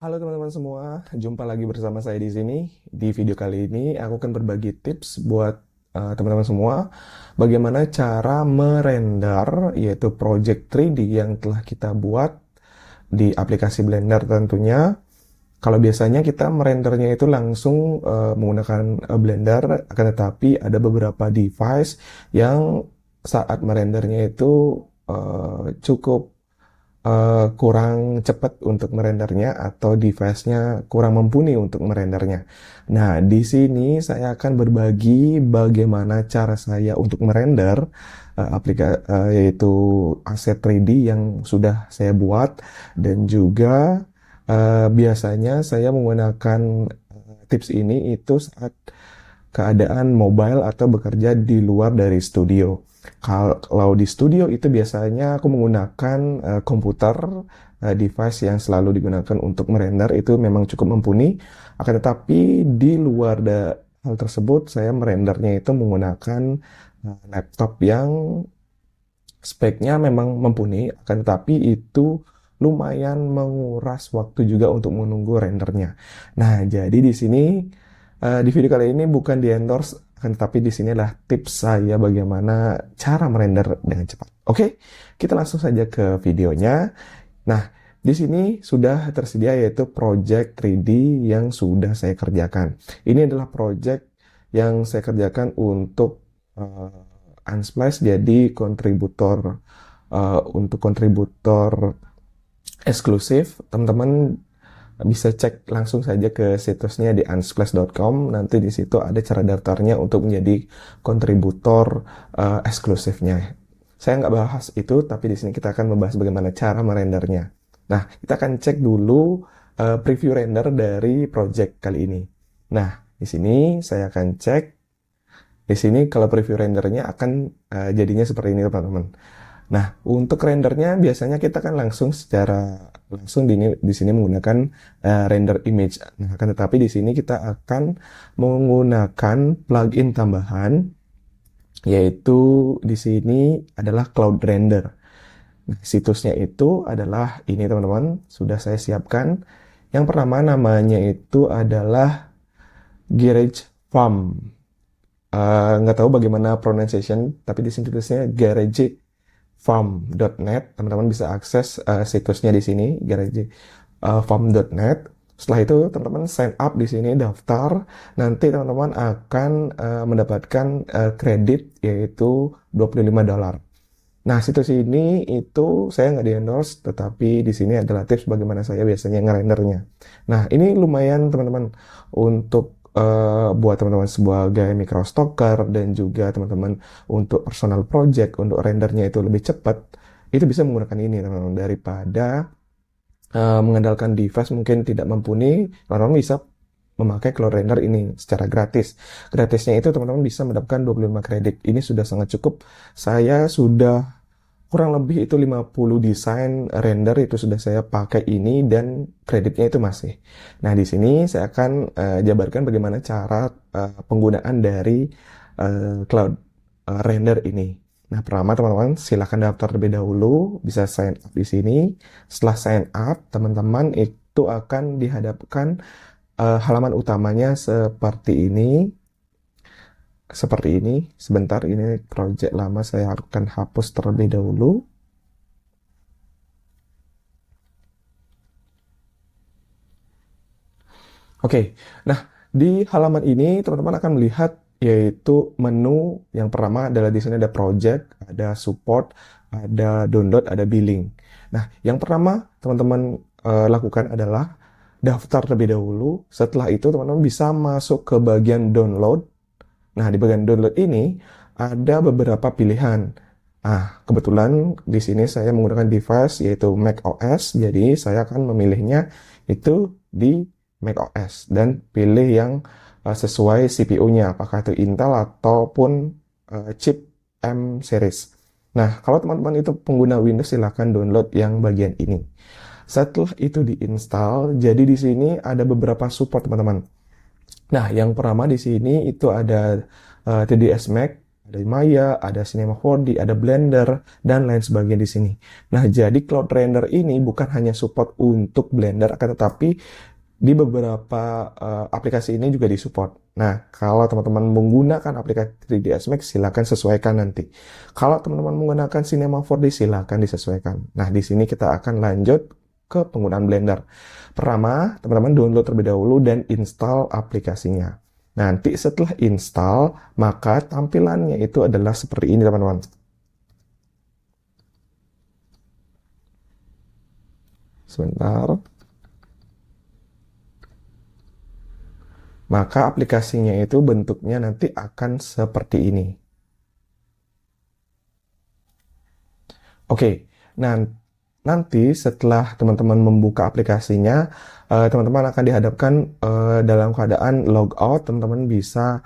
Halo teman-teman semua, jumpa lagi bersama saya di sini. Di video kali ini aku akan berbagi tips buat teman-teman semua bagaimana cara merender yaitu project 3D yang telah kita buat di aplikasi Blender tentunya. Kalau biasanya kita merendernya itu langsung menggunakan Blender, akan tetapi ada beberapa device yang saat merendernya itu cukup kurang cepat untuk merendernya atau device-nya kurang mumpuni untuk merendernya. Nah, di sini saya akan berbagi bagaimana cara saya untuk merender yaitu aset 3D yang sudah saya buat, dan juga biasanya saya menggunakan tips ini itu saat keadaan mobile atau bekerja di luar dari studio. Kalau di studio itu biasanya aku menggunakan komputer, device yang selalu digunakan untuk merender itu memang cukup mumpuni. Akan tetapi di luar hal tersebut saya merendernya itu menggunakan laptop yang speknya memang mumpuni, akan tetapi itu lumayan menguras waktu juga untuk menunggu rendernya. Nah, jadi di sini di video kali ini bukan di endorse, akan tetapi di sini adalah tips saya bagaimana cara merender dengan cepat. Oke, kita langsung saja ke videonya. Nah, di sini sudah tersedia yaitu project 3D yang sudah saya kerjakan. Ini adalah project yang saya kerjakan untuk Unsplash, jadi untuk kontributor eksklusif. Teman-teman bisa cek langsung saja ke situsnya di unsplash.com. Nanti di situ ada cara daftarnya untuk menjadi kontributor eksklusifnya. Saya nggak bahas itu, tapi di sini kita akan membahas bagaimana cara merendernya. Nah, kita akan cek dulu preview render dari project kali ini. Nah, di sini saya akan cek. Di sini kalau preview rendernya akan jadinya seperti ini, teman-teman. Nah, untuk rendernya biasanya kita kan langsung di sini menggunakan render image. Nah, akan tetapi di sini kita akan menggunakan plugin tambahan, yaitu di sini adalah Cloud Render. Nah, situsnya itu adalah ini, teman-teman, sudah saya siapkan. Yang pertama namanya itu adalah Garage Farm. Nggak tahu bagaimana pronunciation, tapi di sini tulisnya garagefarm.net. Teman-teman bisa akses situsnya di sini, garagefarm.net. Setelah itu teman-teman sign up di sini, daftar. Nanti teman-teman akan mendapatkan kredit yaitu $25. Nah, situs ini itu saya nggak di-endorse, tetapi di sini adalah tips bagaimana saya biasanya ngerendernya. Nah, ini lumayan teman-teman untuk buat teman-teman sebagai microstocker, dan juga teman-teman untuk personal project, untuk rendernya itu lebih cepat, itu bisa menggunakan ini, teman-teman, daripada mengandalkan device mungkin tidak mumpuni. Teman-teman bisa memakai Cloud Render ini secara gratis. Gratisnya itu teman-teman bisa mendapatkan 25 kredit. Ini sudah sangat cukup. Saya sudah kurang lebih itu 50 desain render itu sudah saya pakai ini, dan kreditnya itu masih. Nah, di sini saya akan jabarkan bagaimana cara penggunaan dari Cloud Render ini. Nah, pertama teman-teman silakan daftar terlebih dahulu, bisa sign up di sini. Setelah sign up, teman-teman itu akan dihadapkan halaman utamanya seperti ini. Sebentar, ini project lama, saya akan hapus terlebih dahulu. Oke, nah di halaman ini teman-teman akan melihat yaitu menu. Yang pertama adalah di sini ada project, ada support, ada download, ada billing. Nah, yang pertama teman-teman lakukan adalah daftar terlebih dahulu. Setelah itu teman-teman bisa masuk ke bagian download. Nah, di bagian download ini ada beberapa pilihan. Nah, kebetulan di sini saya menggunakan device yaitu Mac OS, jadi saya akan memilihnya itu di Mac OS dan pilih yang sesuai CPU-nya, apakah itu Intel ataupun chip M series. Nah, kalau teman-teman itu pengguna Windows, silahkan download yang bagian ini. Setelah itu diinstal, jadi di sini ada beberapa support, teman-teman. Nah, yang pertama di sini itu ada 3ds Max, ada Maya, ada Cinema 4D, ada Blender, dan lain sebagainya di sini. Nah, jadi Cloud Render ini bukan hanya support untuk Blender, akan tetapi di beberapa aplikasi ini juga disupport. Nah, kalau teman-teman menggunakan aplikasi 3ds Max, silakan sesuaikan nanti. Kalau teman-teman menggunakan Cinema 4D, silakan disesuaikan. Nah, di sini kita akan lanjut ke penggunaan Blender. Pertama, teman-teman download terlebih dahulu dan install aplikasinya. Nanti setelah install, maka tampilannya itu adalah seperti ini, teman-teman. Sebentar. Maka aplikasinya itu bentuknya nanti akan seperti ini. Oke, nah nanti setelah teman-teman membuka aplikasinya, teman-teman akan dihadapkan dalam keadaan logout. Teman-teman bisa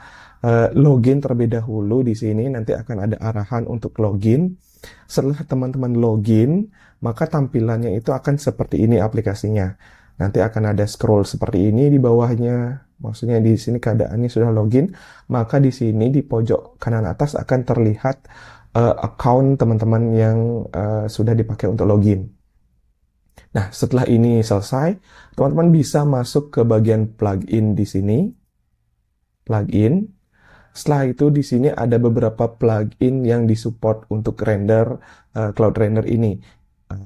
login terlebih dahulu di sini. Nanti akan ada arahan untuk login. Setelah teman-teman login, maka tampilannya itu akan seperti ini aplikasinya. Nanti akan ada scroll seperti ini di bawahnya. Maksudnya di sini keadaannya sudah login, maka di sini di pojok kanan atas akan terlihat account teman-teman yang sudah dipakai untuk login. Nah, setelah ini selesai, teman-teman bisa masuk ke bagian plugin di sini. Plugin. Setelah itu di sini ada beberapa plugin yang disupport untuk render Cloud Render ini.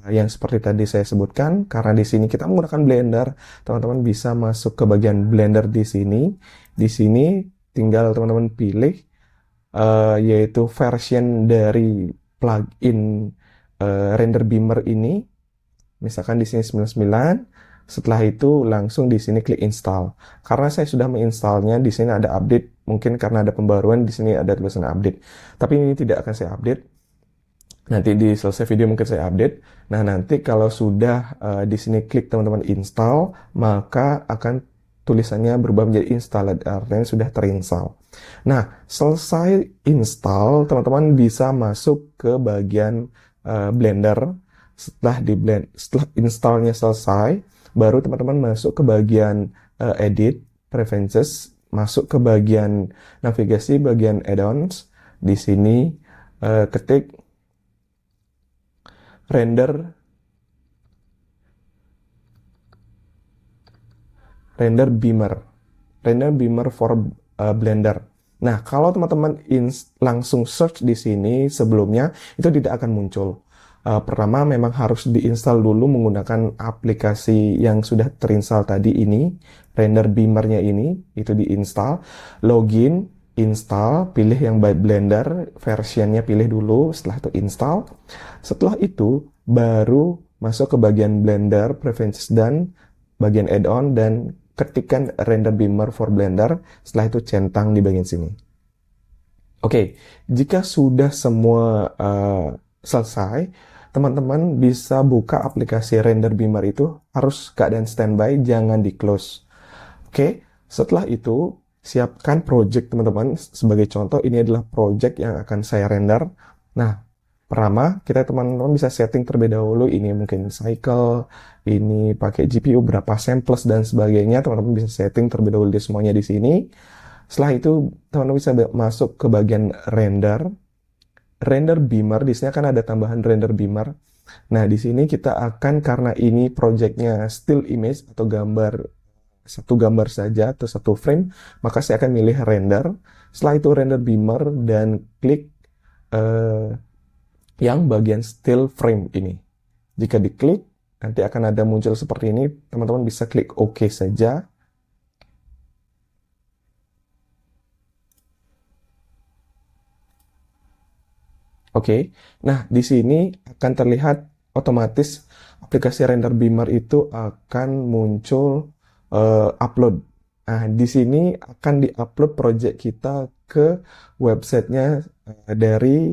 Yang seperti tadi saya sebutkan, karena di sini kita menggunakan Blender, teman-teman bisa masuk ke bagian Blender di sini. Di sini tinggal teman-teman pilih yaitu version dari plugin Render Beamer ini. Misalkan di sini 99. Setelah itu langsung di sini klik install. Karena saya sudah menginstalnya, di sini ada update. Mungkin karena ada pembaruan, di sini ada tulisan update. Tapi ini tidak akan saya update. Nanti di selesai video mungkin saya update. Nah, nanti kalau sudah di sini klik teman-teman install, maka akan tulisannya berubah menjadi installed, artinya sudah terinstall. Nah, selesai install, teman-teman bisa masuk ke bagian Blender. Setelah installnya selesai, baru teman-teman masuk ke bagian edit, preferences, masuk ke bagian navigasi, bagian add-ons. Di sini ketik render beamer for Blender. Nah, kalau teman-teman langsung search di sini sebelumnya, itu tidak akan muncul. Pertama, memang harus diinstal dulu menggunakan aplikasi yang sudah terinstall tadi ini, render beamernya ini, itu diinstal. Login, install, pilih yang by Blender, versionnya pilih dulu, setelah itu install. Setelah itu, baru masuk ke bagian Blender, Preferences, dan bagian add-on, dan ketikkan render beamer for Blender, setelah itu centang di bagian sini. Oke, jika sudah semua selesai, teman-teman bisa buka aplikasi render beamer itu, harus keadaan standby, jangan di close. Oke, setelah itu siapkan project teman-teman. Sebagai contoh, ini adalah project yang akan saya render. Nah, pertama kita teman-teman bisa setting terlebih dahulu. Ini mungkin cycle, ini pakai GPU berapa samples dan sebagainya. Teman-teman bisa setting terlebih dahulu di semuanya di sini. Setelah itu teman-teman bisa masuk ke bagian render beamer. Di sini akan ada tambahan render beamer. Nah, di sini kita akan, karena ini projectnya still image atau satu gambar saja atau satu frame, maka saya akan milih render. Setelah itu render beamer dan klik yang bagian still frame ini. Jika diklik, nanti akan ada muncul seperti ini. Teman-teman bisa klik OK saja. Oke, nah di sini akan terlihat otomatis aplikasi render beamer itu akan muncul upload. Nah, di sini akan diupload project kita ke websitenya dari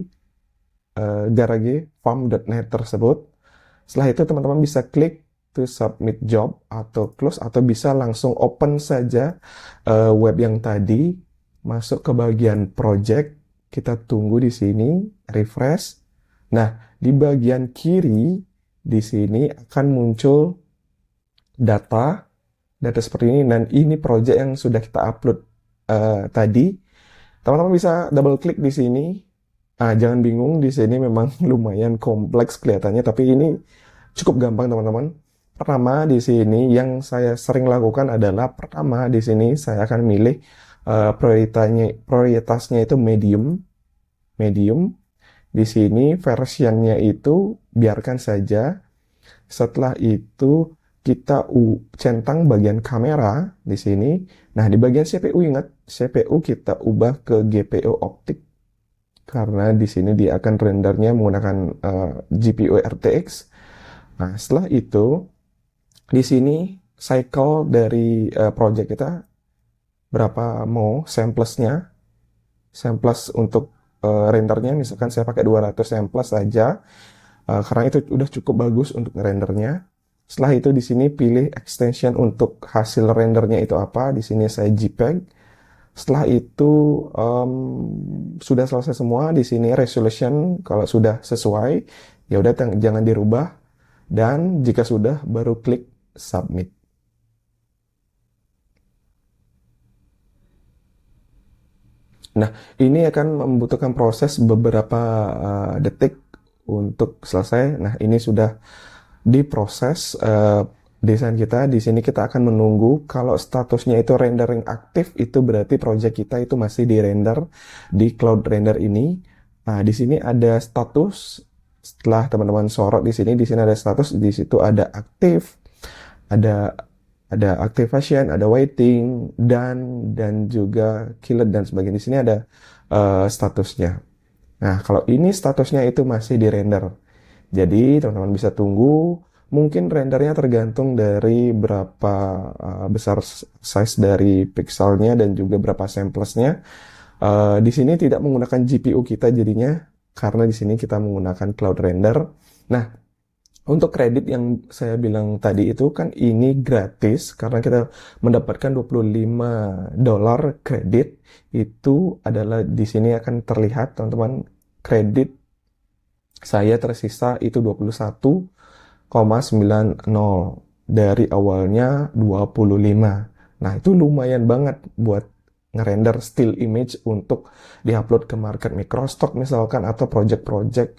garagefarm.net tersebut. Setelah itu teman-teman bisa klik to submit job atau close, atau bisa langsung open saja web yang tadi, masuk ke bagian project. Kita tunggu di sini, refresh. Nah, di bagian kiri di sini akan muncul data seperti ini, dan ini project yang sudah kita upload tadi. Teman-teman bisa double klik di sini. Jangan bingung, di sini memang lumayan kompleks kelihatannya, tapi ini cukup gampang teman-teman. Pertama di sini yang saya sering lakukan adalah pertama di sini saya akan milih prioritasnya itu medium, medium. Di sini versionnya itu biarkan saja. Setelah itu kita centang bagian kamera di sini. Nah, di bagian CPU ingat, CPU kita ubah ke GPU optik karena di sini dia akan rendernya menggunakan GPU RTX. Nah, setelah itu di sini cycle dari project kita berapa mau samples-nya. Samples untuk rendernya misalkan saya pakai 200 samples saja. Karena itu udah cukup bagus untuk rendernya. Setelah itu di sini pilih extension untuk hasil rendernya itu apa. Di sini saya JPEG. Setelah itu sudah selesai semua. Di sini resolution kalau sudah sesuai, ya udah jangan dirubah. Dan jika sudah, baru klik submit. Nah, ini akan membutuhkan proses beberapa detik untuk selesai. Nah, ini sudah diproses desain kita. Di sini kita akan menunggu kalau statusnya itu rendering aktif, itu berarti project kita itu masih di render di cloud render ini. Nah, di sini ada status. Setelah teman-teman sorot di sini ada status, di situ ada aktif, ada activation, ada waiting, dan juga killed dan sebagainya. Di sini ada statusnya. Nah, kalau ini statusnya itu masih di render. Jadi, teman-teman bisa tunggu. Mungkin rendernya tergantung dari berapa besar size dari pixelnya dan juga berapa samplesnya. Di sini tidak menggunakan GPU kita jadinya, karena di sini kita menggunakan cloud render. Nah, untuk kredit yang saya bilang tadi itu kan ini gratis karena kita mendapatkan $25 kredit. Itu adalah di sini akan terlihat teman-teman, kredit saya tersisa itu 21,90 dari awalnya 25. Nah, itu lumayan banget buat ngerender still image untuk diupload ke market microstock misalkan, atau project-project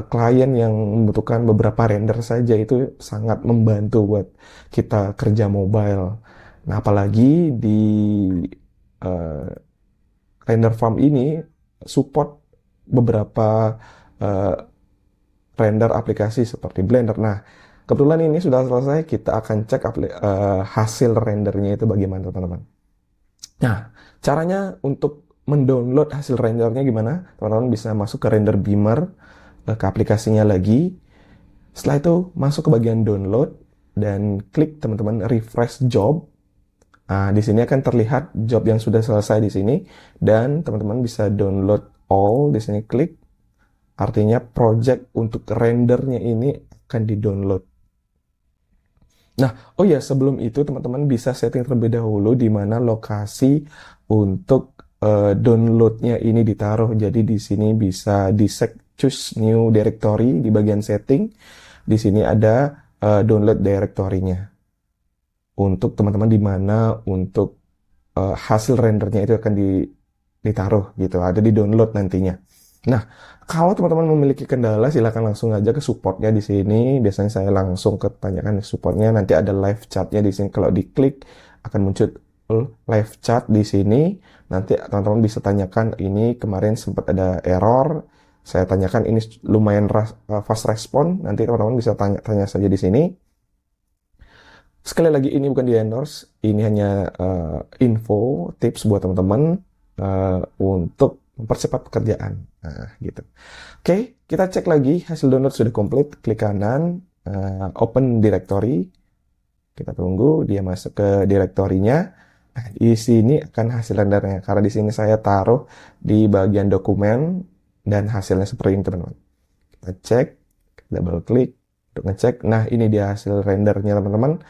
klien yang membutuhkan beberapa render saja. Itu sangat membantu buat kita kerja mobile. Nah, apalagi di uh, render farm ini support beberapa uh, render aplikasi seperti Blender. Nah, kebetulan ini sudah selesai, kita akan cek hasil rendernya itu bagaimana teman-teman. Nah, caranya untuk mendownload hasil rendernya gimana? Teman-teman bisa masuk ke render beamer, ke aplikasinya lagi. Setelah itu masuk ke bagian download dan klik teman-teman refresh job. Nah, di sini akan terlihat job yang sudah selesai di sini dan teman-teman bisa download all. Di sini klik, artinya project untuk rendernya ini akan di-download. Nah, oh ya, sebelum itu teman-teman bisa setting terlebih dahulu di mana lokasi untuk downloadnya ini ditaruh. Jadi di sini bisa choose new directory di bagian setting. Di sini ada download directory-nya. Untuk teman-teman di mana untuk hasil rendernya itu akan ditaruh gitu, ada di download nantinya. Nah, kalau teman-teman memiliki kendala, silakan langsung aja ke supportnya di sini. Biasanya saya langsung tanyakan supportnya. Nanti ada live chatnya di sini. Kalau diklik akan muncul live chat di sini. Nanti teman-teman bisa tanyakan, ini kemarin sempat ada error. Saya tanyakan, ini lumayan fast respon. Nanti teman-teman bisa tanya saja di sini. Sekali lagi, ini bukan di endorse. Ini hanya info, tips buat teman-teman untuk mempercepat pekerjaan. Nah, gitu. Oke, kita cek lagi hasil download sudah komplit. Klik kanan, open directory. Kita tunggu dia masuk ke direktorinya. Nah, di sini akan hasil rendernya. Karena di sini saya taruh di bagian dokumen dan hasilnya seperti ini, teman-teman. Kita cek, double klik untuk ngecek. Nah, ini dia hasil rendernya, teman-teman.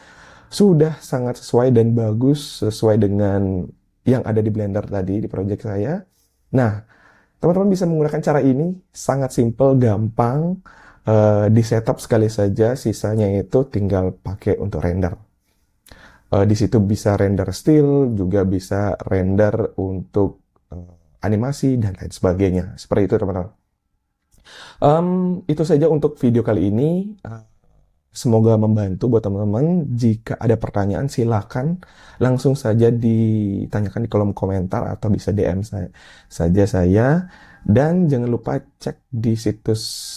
Sudah sangat sesuai dan bagus sesuai dengan yang ada di Blender tadi di project saya. Nah, teman-teman bisa menggunakan cara ini, sangat simple, gampang, di setup sekali saja, sisanya itu tinggal pakai untuk render. Di situ bisa render still, juga bisa render untuk animasi, dan lain sebagainya. Seperti itu teman-teman. Itu saja untuk video kali ini. Semoga membantu buat teman-teman. Jika ada pertanyaan, silakan langsung saja ditanyakan di kolom komentar atau bisa DM saja saya. Dan jangan lupa cek di situs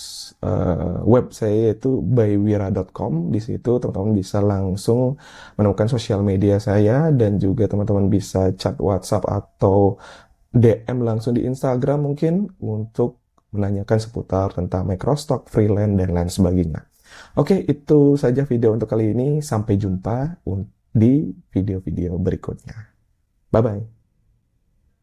web saya yaitu bywira.com. Di situ teman-teman bisa langsung menemukan sosial media saya dan juga teman-teman bisa chat WhatsApp atau DM langsung di Instagram mungkin untuk menanyakan seputar tentang microstock, freelance, dan lain sebagainya. Oke, itu saja video untuk kali ini. Sampai jumpa di video-video berikutnya. Bye-bye.